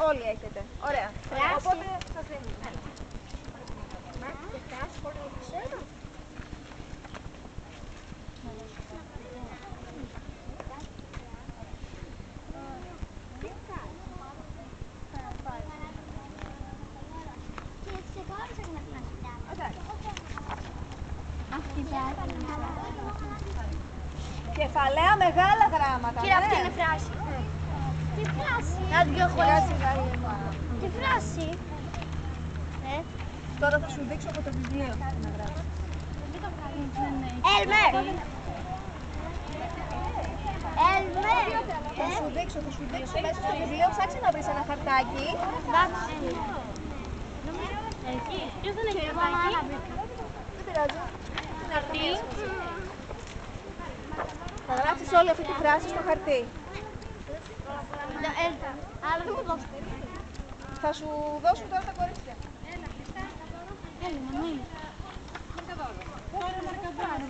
Όλοι έχετε. Ωραία. Οπότε σας δίνουμε. Και φράση μπορεί να το ξέρω. Κεφαλαία μεγάλα γράμματα. Κύριε, αυτή είναι φράση. Τι φράση. Να την πιο χωράσει. Τι φράση. Τώρα θα σου δείξω από το βιβλίο να γράψεις. Έλμερ. Έλμερ. Θα σου δείξω μέσα στο βιβλίο. Ψάξε να βρεις ένα χαρτάκι. Εκεί. Ποιος δεν έχει χαρτάκι. Δεν πειράζει. Χαρτί. Θα γράψεις όλη αυτή τη φράση στο χαρτί. Αλλά δεν μου δώσετε. Θα σου δώσουν τώρα τα κορίτσια. Έλα, ναι. Τώρα να